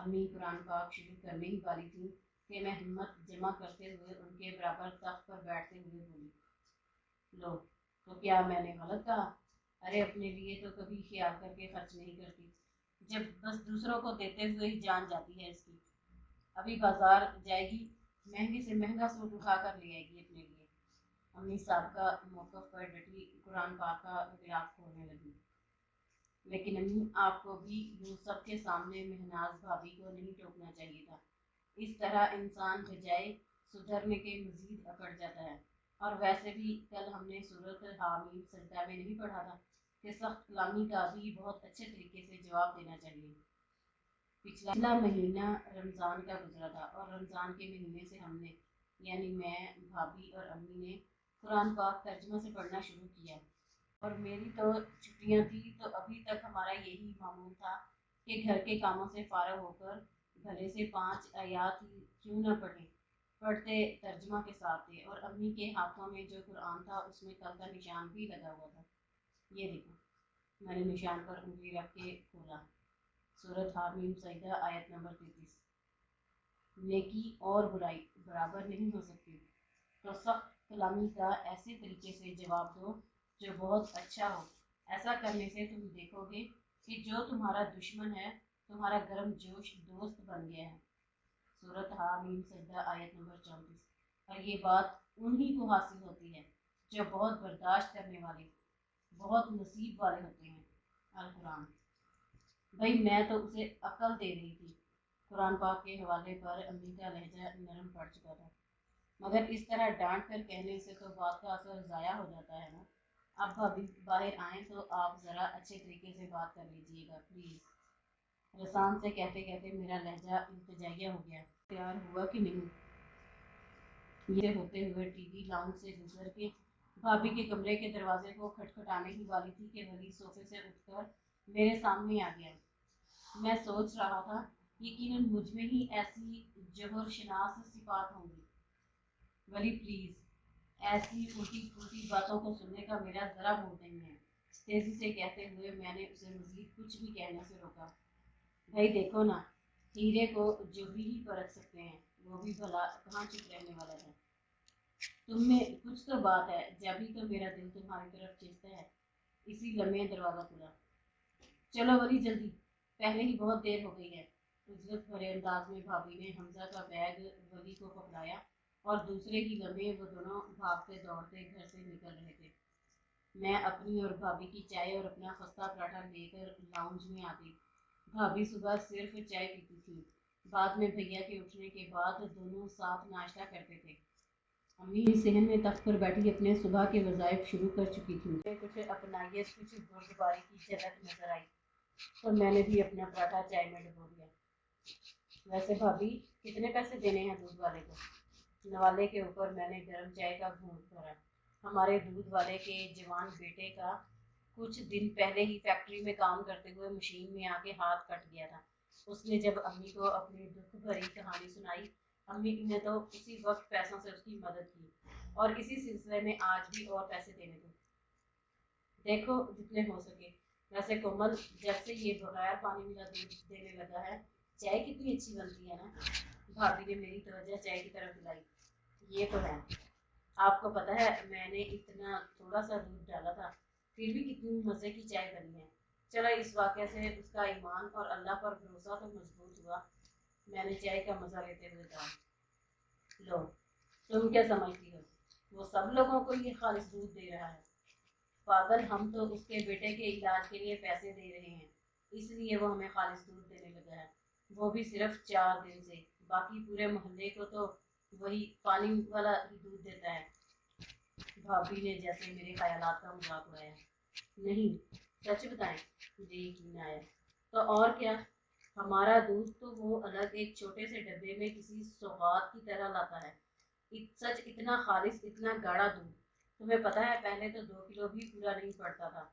अम्मी कुरान पाक शुरू करने ही वाली थी कि मैं हिम्मत जमा करते हुए उनके बराबर तख्त पर बैठते हुए बोली, लो, तो क्या मैंने गलत कहा? अरे अपने लिए तो कभी ख्याल करके खर्च नहीं करती, जब बस दूसरों को देते हुए ही जान जाती है इसकी। अभी बाजार जाएगी, महंगे से महंगा सूट उठा कर ले आएगी अपने लिए। अम्मी साहब का मौक़िफ़ पर डटी कुरान पाक का गिलाफ खोलने लगी। लेकिन अम्मी, आपको भी यूँ सबके सामने महनाज भाभी को नहीं टोकना चाहिए था। इस तरह इंसान बजाय सुधरने के मजीद अकड़ जाता है। और वैसे भी कल हमने सूरत हामीम सजदा में नहीं पढ़ा था कि सख्त कलामी का भी बहुत अच्छे तरीके से जवाब देना चाहिए। पिछला महीना रमज़ान का गुजरा था और रमज़ान के महीने से हमने यानी मैं, भाभी और अम्मी ने कुरान पाक तर्जुमा से पढ़ना शुरू किया। और मेरी तो छुट्टियां थी, तो अभी तक हमारा यही मामूल था कि घर के कामों से फारग होकर भले से 5 आयात ही क्यों न पढ़ते तर्जुमा के साथ थे। और अम्मी के हाथों में जो कुरान था उसमें कल का निशान भी लगा हुआ था। ये देखो, मैंने निशान पर उंगली रख के खोला। सूरत हामीम सजदा आयत नंबर 33। नेकी और बुराई बराबर नहीं हो सकती, तो सख्त कलामी का ऐसे तरीके से जवाब दो जो बहुत अच्छा हो। ऐसा करने से तुम देखोगे कि जो तुम्हारा दुश्मन है तुम्हारा गर्म जोश दोस्त बन गया है। सूरत हामीम सजदा आयत नंबर 34। और ये बात उन्हीं को हासिल होती है जो बहुत बर्दाश्त करने वाले, बहुत नसीब वाले होते हैं। अल कुरान। भाई मैं तो उसे अकल दे रही थी। कुरान पाक के हवाले पर अम्मी का लहजा नरम पड़ चुका था, मगर इस तरह डांट कर कहने से तो बात का असर ज़ाया हो जाता है ना। अब भाभी बाहर आएँ तो आप ज़रा अच्छे तरीके से बात कर लीजिएगा प्लीज़। रसान से कहते कहते मेरा लहजा इल्तिजाइया हो गया। तैयार हुआ कि नहीं, ये होते हुए टीवी लाउंज से गुजर के भाभी के कमरे के दरवाजे को खटखटाने ही वाली थी कि वली सोफे से उठकर मेरे सामने आ गया। मैं सोच रहा था यकीनन मुझ में ही ऐसी जौहर शनास सिफात होंगी। वली प्लीज़, ऐसी उल्टी पुल्टी बातों को सुनने का मेरा ज़रा मूड नहीं है, तेज़ी से कहते हुए मैंने उसे मज़ीद कुछ भी कहने से रोका। भाई देखो ना, हीरे को जो भी परख सकते हैं, वो भी भला कहाँ चुप रहने वाला है। तुम में कुछ तो बात है, जब ही तो मेरा दिल तुम्हारी तरफ खींचता है। इसी लम्हे दरवाज़ा खुला। चलो वली जल्दी, पहले ही बहुत देर हो गई है। उजरत भरे अंदाज में भाभी ने हमजा का बैग वली को पकड़ाया और दूसरे ही लम्हे वो दोनों भागते दौड़ते घर से निकल रहे थे। मैं अपनी और भाभी की चाय और अपना खस्ता पराठा लेकर लाउंज में आ गई। भाभी सुबह सिर्फ चाय पीती थी, बाद में भैया के उठने के बाद दोनों साथ नाश्ता करते थे। अम्मी सहन में तख्त पर बैठी अपने सुबह के वज़ाइफ शुरू कर चुकी थी। कुछ अपनाइयत, कुछ बुर्दबारी की झलक नजर आई, तो मैंने भी अपना पराठा चाय में डुबो दिया। वैसे भाभी, कितने पैसे देने हैं दूध वाले को? नवाले के ऊपर मैंने गर्म चाय का घूंट भरा। हमारे दूध वाले के जवान बेटे का कुछ दिन पहले ही फैक्ट्री में काम करते हुए मशीन में आके हाथ कट गया था। उसने जब अम्मी को अपनी दुख भरी कहानी सुनाई, अम्मी ने तो उसी वक्त पैसों से उसकी मदद की और इसी सिलसिले में आज भी और पैसे देने थे। देखो जितने हो सके। वैसे कोमल, जब से ये बगैर पानी मिला दूध देने लगा है, चाय कितनी अच्छी बनती है ना। भाभी ने मेरी तवज्जो चाय की तरफ दिलाई। ये तो है, आपको पता है मैंने इतना थोड़ा सा दूध डाला था, फिर भी कितनी मज़े की चाय बनी है। चलो इस वाक़े से उसका ईमान और अल्लाह पर भरोसा तो मजबूत हुआ। मैंने चाय का मज़ा लेते हुए कहा, लो, तुम क्या समझती हो, वो सब लोगों को ये खालिस दूध दे रहा है? पागल, हम तो उसके बेटे के इलाज के लिए पैसे दे रहे हैं, इसलिए वो हमें खालिस दूध देने लगा है, वो भी सिर्फ 4 दिन से। बाकी पूरे मोहल्ले को तो वही पानी वाला ही दूध देता है। भाभी ने जैसे मेरे ख्यालात का मजाक उड़ाया। नहीं, सच बताएं, मुझे यकीन आया। तो और क्या, हमारा दूध तो वो अलग एक छोटे से डब्बे में किसी सौगात की तरह लाता है। सच इतना खालिस, इतना गाढ़ा दूध। तुम्हें पता है पहले तो 2 किलो भी पूरा नहीं पड़ता था।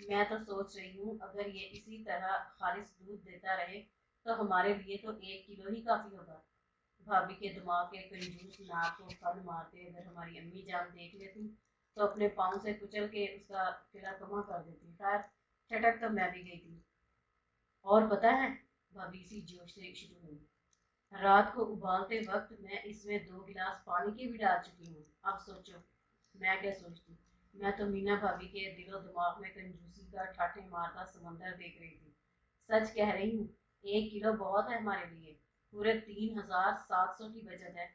मैं तो सोच रही हूँ अगर ये इसी तरह खालिस दूध देता रहे तो हमारे लिए तो 1 किलो ही काफ़ी होगा। भाभी के दिमाग के कंजूस नाक को फन मारते अगर हमारी अम्मी जान देख लेती तो अपने पाँव से कुचल के उसका किला कमा कर देती। खैर, ठटक तो मैं भी गई थी। और पता है, भाभी सी जोश से शुरू हुई। रात को उबालते वक्त मैं इसमें 2 गिलास पानी के भी डाल चुकी हूँ। अब सोचो मैं क्या सोचती। मैं तो मीना भाभी के दिलो दिमाग में कंजूसी का ठाठे मारता समंदर देख रही थी। सच कह रही हूँ, 1 किलो बहुत है हमारे लिए, पूरे 3700 की बचत है।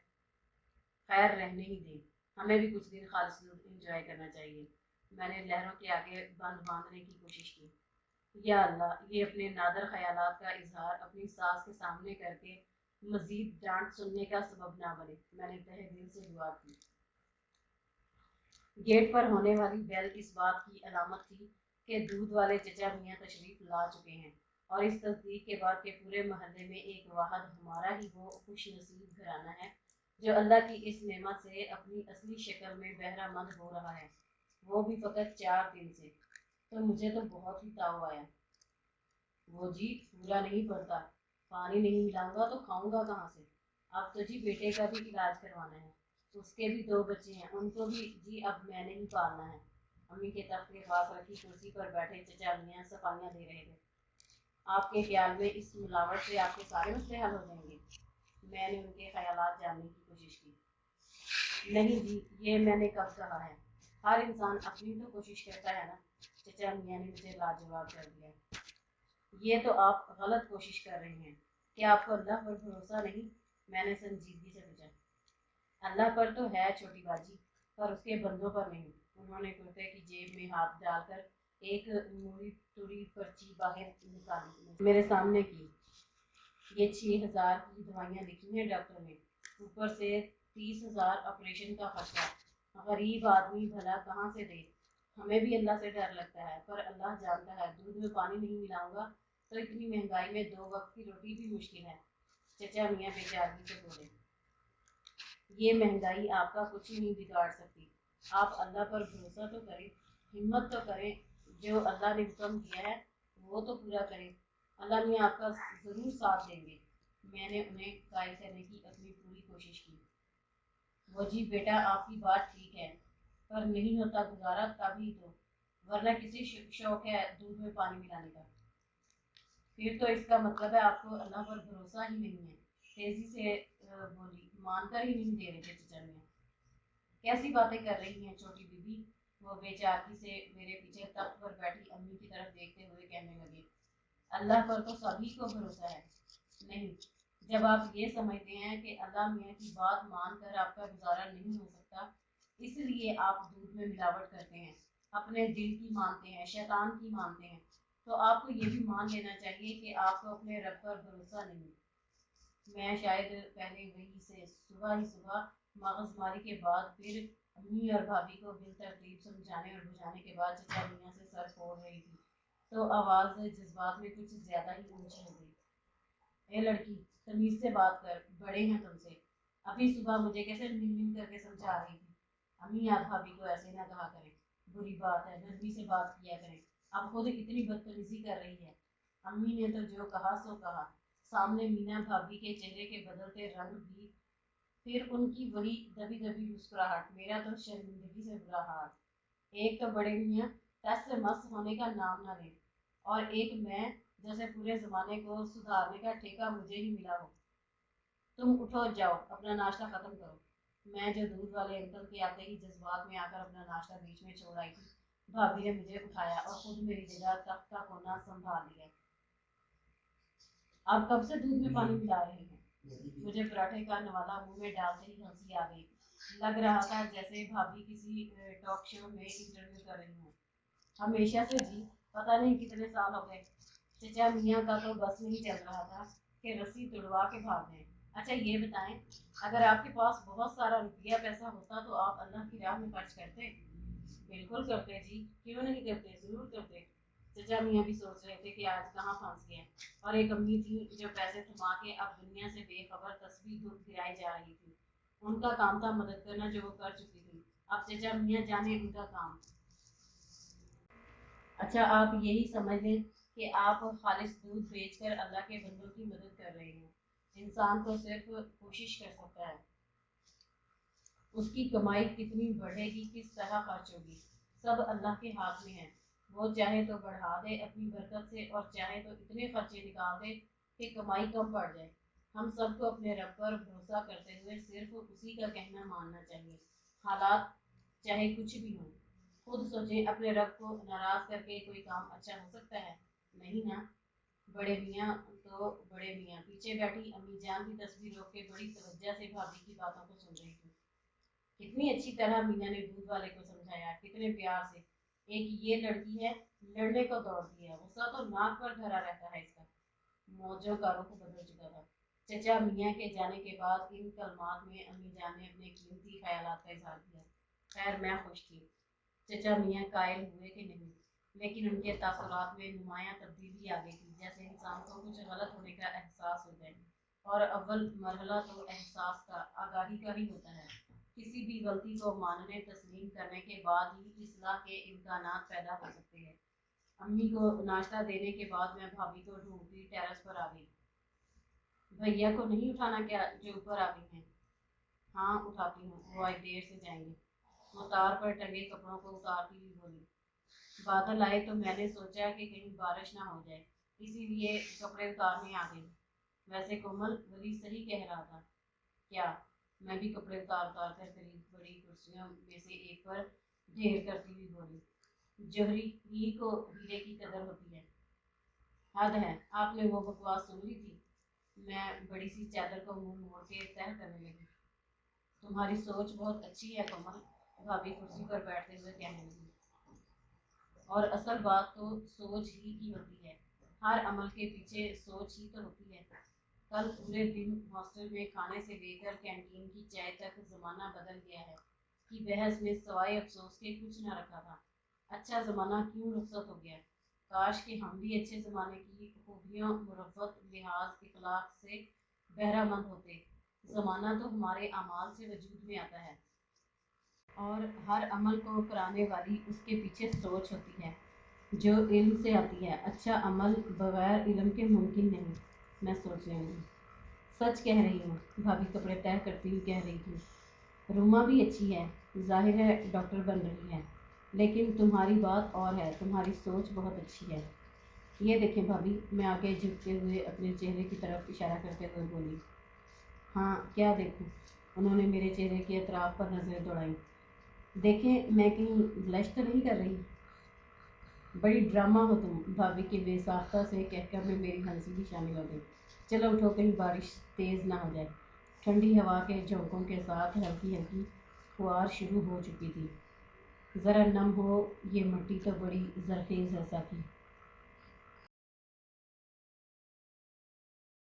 खैर रहने ही दें, हमें भी कुछ दिन खालिश दूध इंजॉय करना चाहिए। मैंने लहरों के आगे बंद बांधने की कोशिश की। या अल्लाह, ये अपने नादर ख्यालात का इजहार अपनी सास के सामने करके मजीद डांट सुनने का सबब ना बने। मैंने तहे दिल से दुआ की। गेट पर होने वाली बेल इस बात की अलामत थी कि दूध वाले चचा मियाँ तशरीफ ला चुके हैं, और इस तस्दीक के बाद के पूरे मोहल्ले में एक वाहद हमारा ही वो खुश नसीब घराना है जो अल्लाह की इस नेमत से अपनी असली शक्ल में बहरामंद हो रहा है, वो भी फकत 4 दिन से। तो मुझे तो बहुत ही ताव आया। वो जी पूरा नहीं पड़ता, पानी नहीं मिलाऊंगा तो खाऊंगा कहाँ से। अब तो जी बेटे का भी इलाज करवाना है, उसके भी 2 बच्चे हैं, उनको भी जी अब मैंने ही पालना है। अम्मी के तख्त के पास रखी कुर्सी पर बैठे चचा मियाँ सफाइयाँ दे रहे थे। आपके ख्याल में इस मिलावट से आपके सारे मसले हल हो जाएंगे? मैंने उनके ख्यालात जानने की कोशिश की। नहीं जी, ये मैंने कब कहा है, हर इंसान अपनी तो कोशिश करता है ना। चचा मियाँ ने मुझे लाजवाब कर दिया। ये तो आप गलत कोशिश कर रहे हैं। क्या आपको अल्लाह पर भरोसा नहीं? मैंने संजीदगी से पूछा। अल्लाह पर तो है छोटी बाजी, पर उसके बंदों पर नहीं। उन्होंने कुर्ते की जेब में हाथ डालकर एक मुड़ी तुड़ी पर्ची बाहर निकाली, मेरे सामने की। ये 6000 की दवाइयाँ लिखी हैं डॉक्टर ने, ऊपर से 30,000 ऑपरेशन का खर्चा। गरीब आदमी भला कहाँ से दे? हमें भी अल्लाह से डर लगता है, पर अल्लाह जानता है दूध में पानी नहीं मिलाऊंगा तो इतनी महंगाई में 2 वक्त की रोटी भी मुश्किल है। चचा मियाँ बेचारगी से बोले। ये महंगाई आपका कुछ नहीं बिगाड़ सकती। आप अल्लाह पर भरोसा तो करें, हिम्मत तो करें, जो अल्लाह ने हुक्म किया है वो तो पूरा करें। अल्लाह मियाँ आपका ज़रूर साथ देंगे। मैंने उन्हें कायल करने की अपनी पूरी कोशिश की। वो जी बेटा आपकी बात ठीक है, पर नहीं होता गुजारा तभी तो, वरना किसी शौक है दूध में पानी मिलाने का? फिर तो इसका मतलब है आपको अल्लाह पर भरोसा ही नहीं है। तेजी से बोली, मानकर ही नहीं दे रहे थे चचा मियाँ। कैसी बातें कर रही हैं छोटी बीबी? वो बेचारगी से मेरे पीछे तख्त पर बैठी अम्मी की तरफ देखते हुए कहने लगे। अल्लाह पर तो सभी को भरोसा है। नहीं, जब आप ये समझते हैं कि अल्लाह मियाँ की बात मानकर आपका गुजारा नहीं हो सकता, इसलिए आप दूध में मिलावट करते हैं, अपने दिल की मानते हैं, शैतान की मानते हैं, तो आपको ये भी मान लेना चाहिए कि आपको अपने रब पर भरोसा नहीं। मैं शायद पहले वही से सुबह ही सुबह मगजमारी के बाद फिर अम्मी और भाभी को बिल तरतीब समझाने और बुझाने के बाद चचा मियाँ से सर फोड़ रही थी, तो आवाज़ जज्बात में कुछ ज़्यादा ही ऊंची हो गई। ए लड़की, तमीज़ से बात कर, बड़े हैं तुमसे। अभी सुबह मुझे कैसे मिन मिन करके समझा रही थी। अम्मी आप भाभी को ऐसे ना कहा करें, बुरी बात है, नरमी से बात किया करें। अब खुद इतनी बदतमीजी कर रही है। अम्मी ने तो जो कहा सो कहा। सामने मीना भाभी के चेहरे के बदलते रंग भी, फिर उनकी वही दबी दबी मुस्कुराहट। मेरा तो शर्मिंदगी से बुरा हाल। एक तो बड़े मियाँ टस से मस होने का नाम ना लें, और एक मैं जैसे पूरे जमाने को सुधारने का ठेका मुझे ही मिला हो। तुम उठो, जाओ अपना नाश्ता खत्म करो। मैं जो दूध वाले अंकल के आते ही जज्बात में आकर अपना नाश्ता बीच में छोड़ आई थी, भाभी ने मुझे उठाया और खुद मेरी जगह तख्त का कोना संभाल लिया। आप कब से दूध में पानी मिला रहे हैं? मुझे पराठे का नवाला मुंह में डालते ही हंसी आ गई। लग रहा था जैसे भाभी किसी टॉक शो में इंटरव्यू कर रही हूँ। हमेशा से जी, पता नहीं कितने साल हो गए। चचा मियाँ का तो बस नहीं चल रहा था कि रस्सी तुड़वा के भाग गए। अच्छा ये बताएं, अगर आपके पास बहुत सारा रुपया पैसा होता तो आप अल्लाह की राह में खर्च करते? बिल्कुल करते जी, क्यों नहीं करते, जरूर करते। चचा मियाँ भी सोच रहे थे कि आज कहाँ फंस गए, और एक अम्मी थी जो पैसे थमा के अब दुनिया से बेखबर तस्वीर धूप गिराई जा रही थी। उनका काम था मदद करना, जो वो कर चुकी थी। अब चचा मियाँ जाने उनका काम। अच्छा आप यही समझ लें कि आप खालिश दूध बेचकर अल्लाह के बंदों की मदद कर रहे हैं। इंसान तो सिर्फ कोशिश कर सकता है, उसकी कमाई कितनी बढ़ेगी, किस तरह खर्च होगी, सब अल्लाह के हाथ में है। वो चाहे तो बढ़ा दे अपनी बरकत से, और चाहे तो इतने खर्चे निकाल दे کہ कमाई कम पड़ जाए। हम सबको अपने रब पर भरोसा करते हुए सिर्फ उसी का कहना मानना चाहिए, हालात चाहे कुछ भी हो। खुद सोचें, अपने रब को नाराज करके कोई काम अच्छा हो सकता है? नहीं ना। बड़े मियाँ तो बड़े मियाँ पीछे बैठी अम्मी जान की तस्वीर रोक के बड़ी तवज्जो से भाभी की बातों को सुन रही थी। कितनी अच्छी तरह मीना ने दूध वाले को समझाया, कितने प्यार से। एक ये लड़की है, लड़ने को दौड़ती है, गुस्सा तो नाक पर धरा रहता है इसका। मौजों का रुख बदल चुका था। चचा मियाँ के जाने के बाद इन कलमात में अम्मी जान ने अपने कीमती ख्यालात का इजहार किया। खैर, मैं खुश थी। चचा मियाँ कायल हुए कि नहीं, लेकिन उनके तासुरात में नुमायां तब्दीली आ गई थी, जैसे इंसान को कुछ गलत होने का एहसास हो जाए। और अव्वल मरहला तो एहसास का, आगाही का ही होता है। किसी भी गलती को मानने तस्लीम करने के बाद ही इस्लाह के इम्कानात पैदा हो सकते हैं। अम्मी को नाश्ता देने के बाद मैं भाभी को ढूंढती टेरेस पर आ गई। भैया को नहीं उठाना क्या, जो ऊपर आ गई हैं? हाँ, उठाती हूँ, वो आज देर से जाएंगे। वो तार पर टंगे कपड़ों को उतारती हुई बोली। बादल आए तो मैंने सोचा कि कहीं बारिश ना हो जाए, इसीलिए कपड़े उतारने आ गई। वैसे कोमल, वली सही कह रहा था। क्या? मैं भी कपड़े उतार उतार कर करीब बड़ी कुर्सियों में से एक पर ढेर करती हुई बोली। जोहरी ही को हीरे की कदर होती है। हद है, आपने वो बकवास सुन ली थी? मैं बड़ी सी चादर को मुंह मोड़ के तह करने लगी। तुम्हारी सोच बहुत अच्छी है कोमल, भाभी कुर्सी पर बैठते हुए कहने लगी। और असल बात तो सोच ही की होती है। हर अमल के पीछे सोच ही तो होती है। कल पूरे दिन हॉस्टल में खाने से लेकर कैंटीन की चाय तक जमाना बदल गया है कि बहस में सवाए अफसोस के कुछ न रखा था। अच्छा जमाना क्यों रुखसत हो गया? काश कि हम भी अच्छे जमाने की खूबियों, मुरफ़्फ़त, लिहाज, इखलाक से बहरामंद होते। जमाना तो हमारे अमाल से वजूद में आता है, और हर अमल को कराने वाली उसके पीछे सोच होती है, जो इल्म से आती है। अच्छा अमल बगैर इल्म के मुमकिन नहीं, मैं सोच रही हूँ। सच कह रही हूँ, भाभी कपड़े तय करती हुई कह रही थी। रूमा भी अच्छी है, जाहिर है डॉक्टर बन रही है, लेकिन तुम्हारी बात और है, तुम्हारी सोच बहुत अच्छी है। ये देखें भाभी, मैं आगे झुकते हुए अपने चेहरे की तरफ इशारा करते हुए बोली। हाँ, क्या देखूँ? उन्होंने मेरे चेहरे के अतराफ पर नज़रें दौड़ाई। देखें, मैं कहीं ब्लश तो नहीं कर रही? बड़ी ड्रामा हो तुम, भाभी के बेसाख्ता से कहकर मैं मेरी हंसी भी शामिल हो गई। चलो उठो, कहीं बारिश तेज़ ना हो जाए। ठंडी हवा के झोंकों के साथ हल्की हल्की फुहार शुरू हो चुकी थी। ज़रा नम हो, ये मिट्टी तो बड़ी जरखेज़ है साथी।